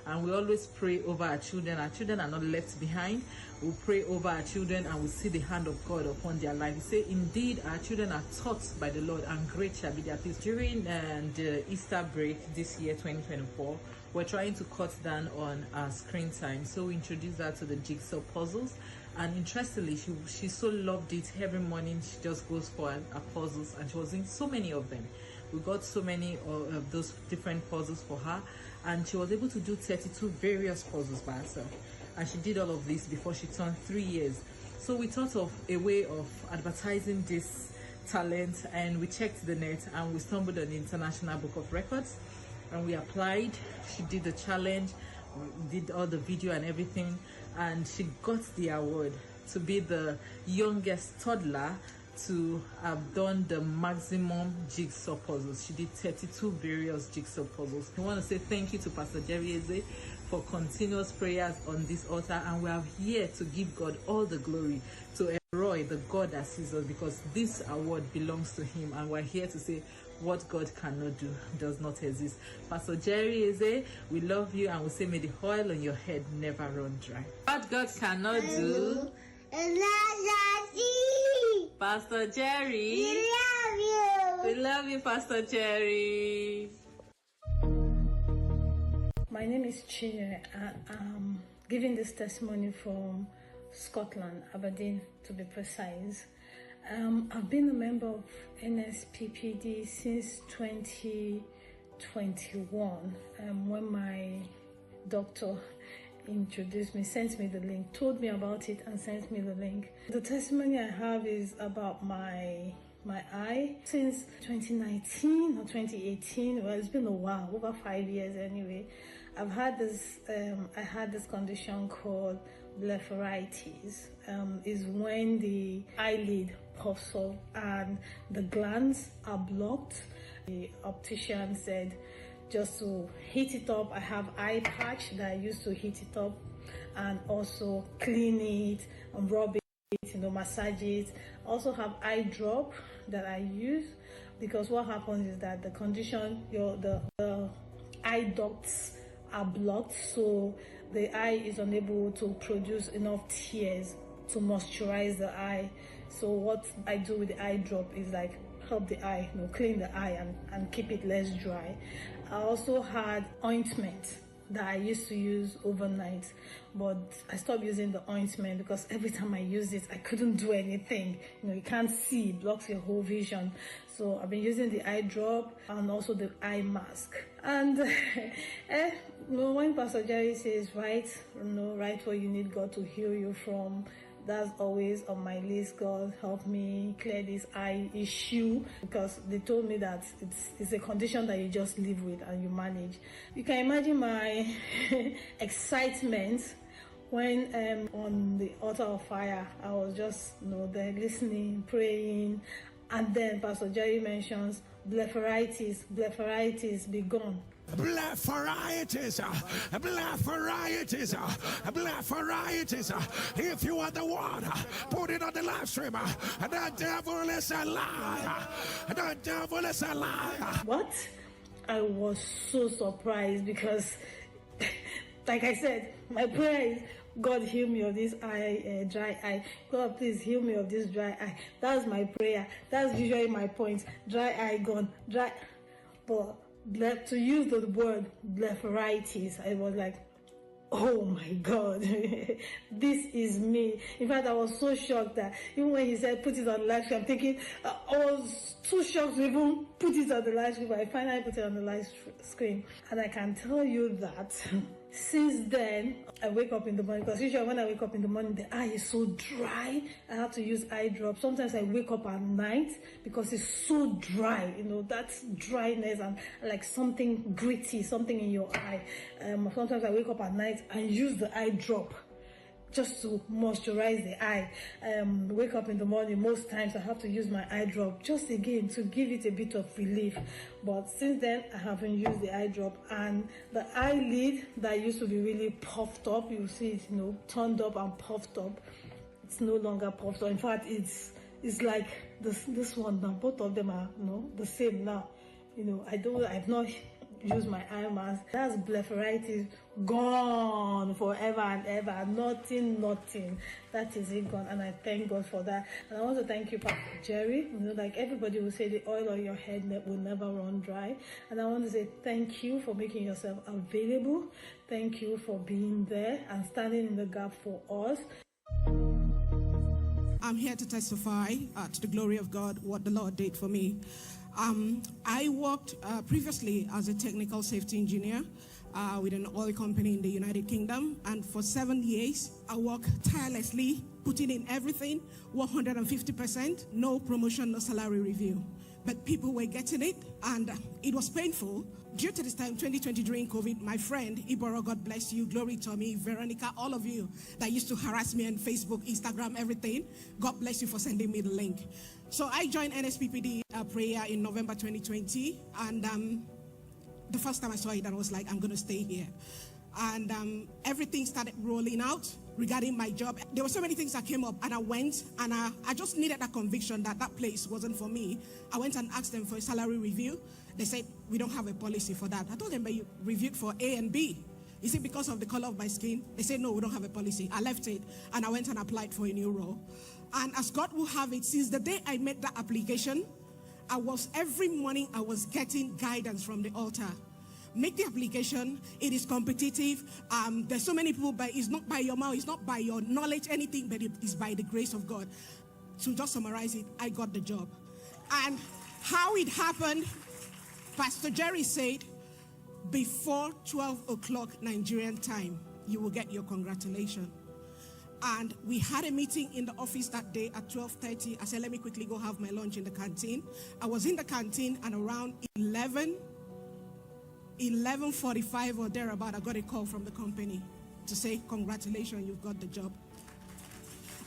and we always pray over our children. Our children are not left behind. We pray over our children and we see the hand of God upon their life. We say, indeed, our children are taught by the Lord, and great shall be their peace. During the Easter break this year, 2024, we're trying to cut down on our screen time, so we introduced her to the jigsaw puzzles. And interestingly, she so loved it. Every morning she just goes for her puzzles, and she was in so many of them. We got so many of those different puzzles for her, and she was able to do 32 various puzzles by herself. And she did all of this before she turned 3 years. So we thought of a way of advertising this talent, and we checked the net and we stumbled on the International Book of Records, and we applied. She did the challenge, we did all the video and everything, and she got the award to be the youngest toddler to have done the maximum jigsaw puzzles. She did 32 various jigsaw puzzles. I want to say thank you to Pastor Jerry Eze for continuous prayers on this altar, and we are here to give God all the glory, to Roy, the God that sees us, because this award belongs to him, and we're here to say what God cannot do does not exist. Pastor Jerry Eze, we love you, and we say may the oil on your head never run dry. What God cannot do, Pastor Jerry, we love you. We love you, Pastor Jerry. My name is Chinyere, and I'm giving this testimony from Scotland, Aberdeen to be precise. I've been a member of Nsppd since 2021, when my doctor introduced me, sent me the link, told me about it and sent me the link. The testimony I have is about my eye. Since 2019 or 2018, well, it's been a while, over 5 years anyway, I've had this, I had this condition called blepharitis. Is when the eyelid puffs up and the glands are blocked. The optician said just to heat it up. I have eye patch that I used to heat it up, and also clean it and rub it, massage it. Also have eye drop that I use, because what happens is that the condition, the eye ducts are blocked, so the eye is unable to produce enough tears to moisturize the eye. So what I do with the eye drop is like help the eye, clean the eye and keep it less dry. I also had ointment that I used to use overnight, but I stopped using the ointment because every time I used it, I couldn't do anything. You can't see, it blocks your whole vision. So I've been using the eye drop and also the eye mask. And when Pastor Jerry says, write what you need God to heal you from, that's always on my list. God, help me clear this eye issue, because they told me that it's a condition that you just live with and you manage. You can imagine my excitement when on the altar of fire, I was just there listening, praying, and then Pastor Jerry mentions blepharitis, be gone. Blepharitis. If you are the one, put it on the live stream. The devil is a liar. The devil is a liar. What? I was so surprised, because like I said, my prayer is, God, heal me of this eye, dry eye. God, please heal me of this dry eye. That's my prayer. That's usually my point. Dry eye gone. Dry. But to use the word blepharitis, I was like, oh my God, this is me. In fact, I was so shocked that even when he said put it on the live stream, I'm thinking, I was too shocked to even put it on the live stream, but I finally put it on the live screen. And I can tell you that since then, I wake up in the morning, because usually when I wake up in the morning, the eye is so dry, I have to use eye drops. Sometimes I wake up at night because it's so dry, that dryness and like something gritty, something in your eye. Sometimes I wake up at night and use the eye drop just to moisturize the eye. Wake up in the morning, most times I have to use my eye drop just again to give it a bit of relief. But since then, I haven't used the eye drop, and the eyelid that used to be really puffed up, you see it, turned up and puffed up, it's no longer puffed up. In fact, it's like this one now. Both of them are the same now. I've not use my eye mask. That's blepharitis gone forever and ever. Nothing. That is it gone, and I thank God for that. And I want to thank you, Pastor Jerry. You know, like everybody will say, the oil on your head will never run dry. And I want to say thank you for making yourself available. Thank you for being there and standing in the gap for us. I'm here to testify to the glory of God, what the Lord did for me. I worked previously as a technical safety engineer with an oil company in the United Kingdom. And for 7 years, I worked tirelessly, putting in everything, 150%, no promotion, no salary review. But people were getting it, and it was painful. Due to this time, 2020, during COVID, my friend, Iboro, God bless you, Glory Tommy, Veronica, all of you that used to harass me on Facebook, Instagram, everything, God bless you for sending me the link. So I joined Nsppd prayer in November 2020, and the first time I saw it, I was like, I'm going to stay here. And everything started rolling out regarding my job. There were so many things that came up, and I went, and I just needed that conviction that that place wasn't for me. I went and asked them for a salary review. They said, we don't have a policy for that. I told them, but you reviewed for A and B. Is it because of the color of my skin? They said, no, we don't have a policy. I left it, and I went and applied for a new role. And as God will have it, since the day I made that application, every morning I was getting guidance from the altar. Make the application. It is competitive. There's so many people, but it's not by your mouth, it's not by your knowledge, anything, but it is by the grace of God. To just summarize it, I got the job. And how it happened, Pastor Jerry said, before 12 o'clock Nigerian time, you will get your congratulations. And we had a meeting in the office that day at 12:30. I said, let me quickly go have my lunch in the canteen. I was in the canteen, and around 11:45 or thereabout, I got a call from the company to say, congratulations, you've got the job.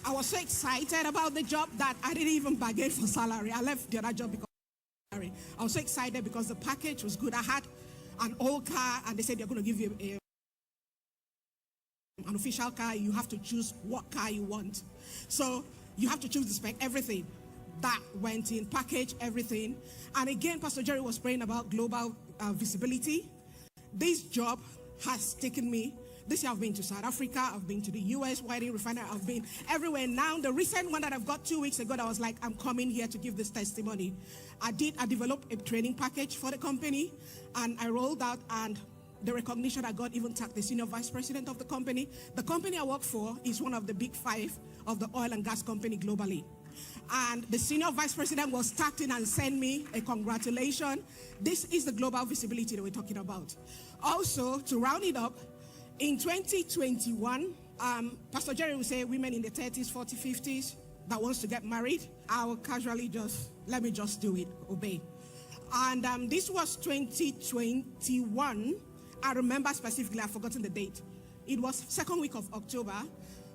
I was so excited about the job that I didn't even bargain for salary. I left the other job because of salary. I was so excited because the package was good. I had an old car, and they said they're going to give you an official car. You have to choose what car you want. So you have to choose the spec, everything. That went in, package, everything. And again, Pastor Jerry was praying about global visibility. This job has taken me. This year I've been to South Africa, I've been to the US, Whiting Refinery, I've been everywhere. Now, the recent one that I've got 2 weeks ago, I was like, I'm coming here to give this testimony. I developed a training package for the company, and I rolled out, and the recognition I got even tagged the senior vice president of the company. The company I work for is one of the big 5 of the oil and gas company globally. And the senior vice president was tagged in and sent me a congratulation. This is the global visibility that we're talking about. Also, to round it up, in 2021, Pastor Jerry will say women in the 30s, 40s, 50s that wants to get married, I will casually let me just do it, obey. And this was 2021. I remember specifically, I've forgotten the date. It was second week of October.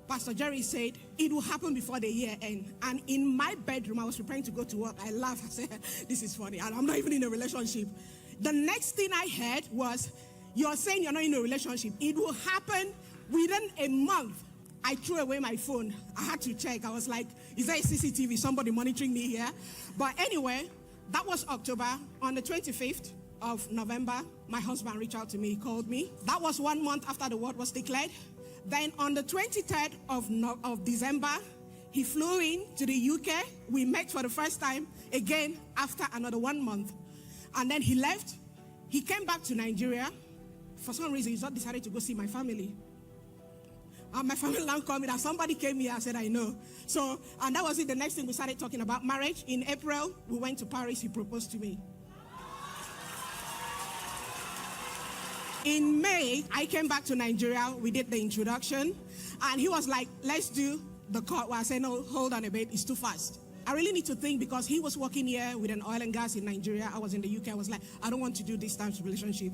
Pastor Jerry said, it will happen before the year end. And in my bedroom, I was preparing to go to work. I laughed. I said, this is funny. And I'm not even in a relationship. The next thing I heard was, you're saying you're not in a relationship. It will happen within a month. I threw away my phone. I had to check. I was like, is there a CCTV? Somebody monitoring me here? But anyway, that was October. On the 25th of November, my husband reached out to me. He called me. That was 1 month after the word was declared. Then on the 23rd of December, he flew in to the UK. We met for the first time, again, after another 1 month. And then he left. He came back to Nigeria. For some reason, he just decided to go see my family. And my family now called me that somebody came here. I said, I know. So, and that was it. The next thing we started talking about marriage. In April, we went to Paris. He proposed to me. In May, I came back to Nigeria. We did the introduction. And he was like, let's do the court. Well, I said, no, hold on a bit. It's too fast. I really need to think, because he was working here with an oil and gas in Nigeria. I was in the UK. I was like, I don't want to do this type of relationship.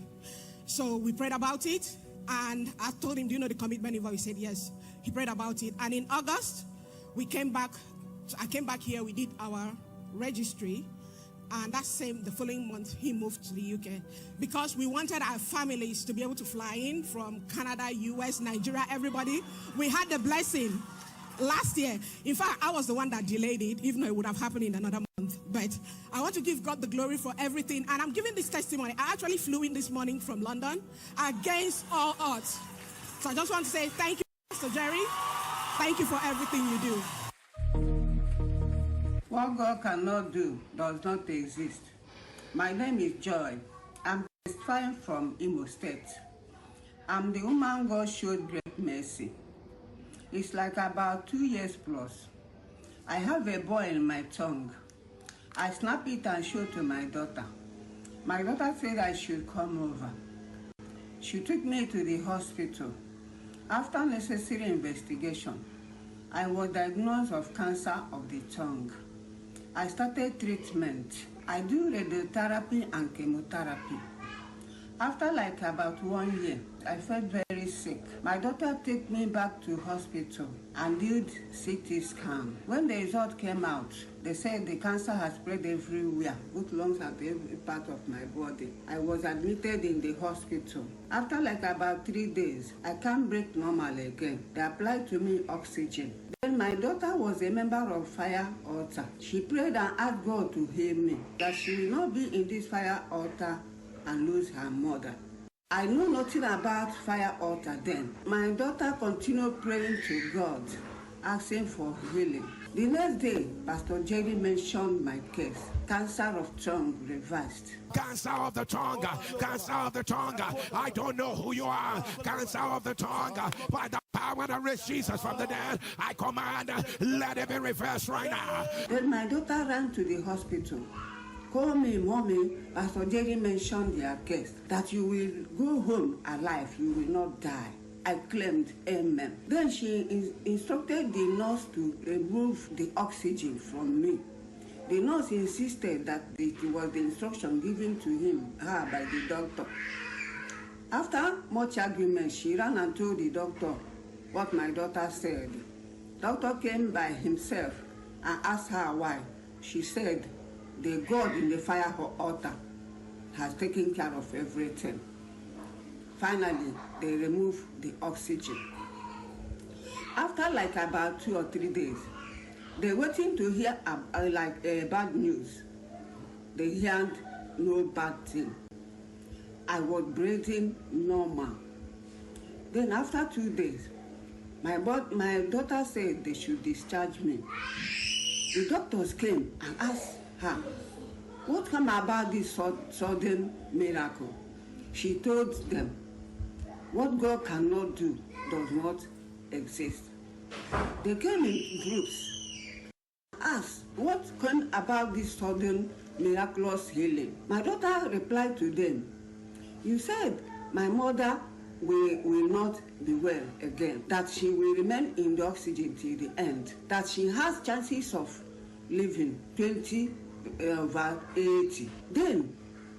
So we prayed about it. And I told him, do you know the commitment involved? He said, yes. He prayed about it. And in August, we came back. I came back here. We did our registry. And the following month, he moved to the UK. Because we wanted our families to be able to fly in from Canada, US, Nigeria, everybody. We had the blessing. last year. In fact, I was the one that delayed it, even though it would have happened in another month. But I want to give God the glory for everything. And I'm giving this testimony. I actually flew in this morning from London against all odds. So I just want to say thank you, Pastor Jerry. Thank you for everything you do. What God cannot do does not exist. My name is Joy. I'm testifying from Imo State. I'm the woman God showed great mercy. It's like about 2 years plus. I have a boil in my tongue. I snap it and show to my daughter. My daughter said I should come over. She took me to the hospital. After necessary investigation, I was diagnosed of cancer of the tongue. I started treatment. I do radiotherapy and chemotherapy. After like about 1 year, I felt very sick. My daughter took me back to hospital and did CT scan. When the result came out, they said the cancer has spread everywhere, both lungs and every part of my body. I was admitted in the hospital. After like about 3 days, I can't breathe normal again. They applied to me oxygen. Then my daughter was a member of fire altar. She prayed and asked God to heal me, that she will not be in this fire altar and lose her mother. I know nothing about fire altar then. My daughter continued praying to God, asking for healing. The next day, Pastor Jerry mentioned my case. Cancer of tongue reversed. Cancer of the tongue, cancer of the tongue. I don't know who you are. Cancer of the tongue. By the power that raised Jesus from the dead, I command, let it be reversed right now. Then my daughter ran to the hospital. Call me, Mommy. Pastor Jerry mentioned their case, that you will go home alive, you will not die. I claimed amen. Then she instructed the nurse to remove the oxygen from me. The nurse insisted that it was the instruction given to her by the doctor. After much argument, she ran and told the doctor what my daughter said. Doctor came by himself and asked her why. She said, the God in the fire altar has taken care of everything. Finally, they removed the oxygen. After like about 2 or 3 days, they waiting to hear bad news. They heard no bad thing. I was breathing normal. Then after 2 days, my daughter said they should discharge me. The doctors came and asked her, what came about this sudden miracle? She told them, what God cannot do does not exist. They came in groups, asked, what came about this sudden miraculous healing? My daughter replied to them, you said my mother will not be well again, that she will remain in the oxygen till the end, that she has chances of living 20 over 80. Then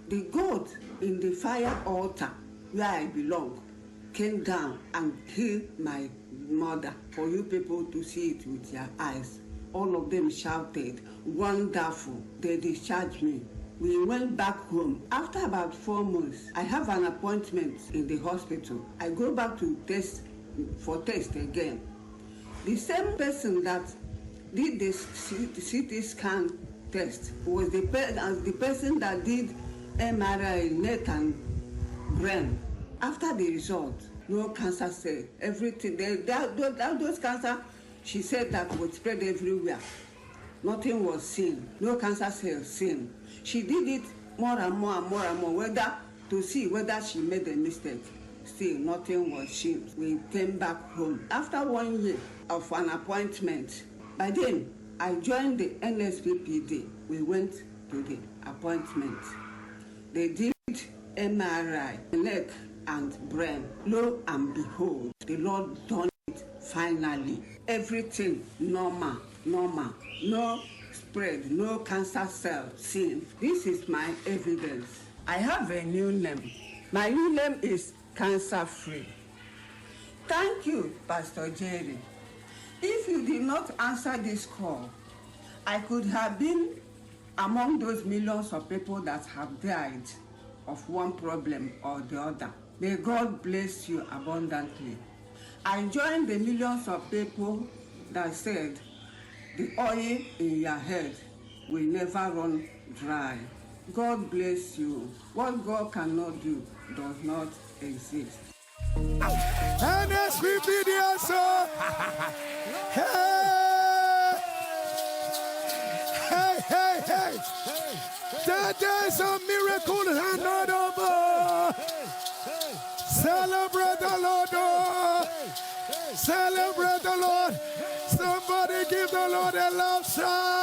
the God in the fire altar where I belong came down and healed my mother, for you people to see it with your eyes. All of them shouted, wonderful. They discharged me. We went back home. After about 4 months, I have an appointment in the hospital. I go back to test again. The same person that did the CT scan test was the person that did MRI, neck and brain. After the result, no cancer cell. Everything, those cancer, she said that would spread everywhere. Nothing was seen. No cancer cells seen. She did it more and more and more and more, whether to see whether she made a mistake. Still, nothing was seen. We came back home. After 1 year of an appointment, by then, I joined the Nsppd. We went to the appointment. They did MRI, neck and brain. Lo and behold, the Lord done it finally. Everything normal. No spread, no cancer cell seen. This is my evidence. I have a new name. My new name is Cancer Free. Thank you, Pastor Jerry. If you did not answer this call, I could have been among those millions of people that have died of one problem or the other. May God bless you abundantly. I join the millions of people that said, the oil in your head will never run dry. God bless you. What God cannot do does not exist. Nsppd answer. Hey. That is a miracle and not over. Celebrate the Lord. Celebrate the Lord. Somebody give the Lord a love song.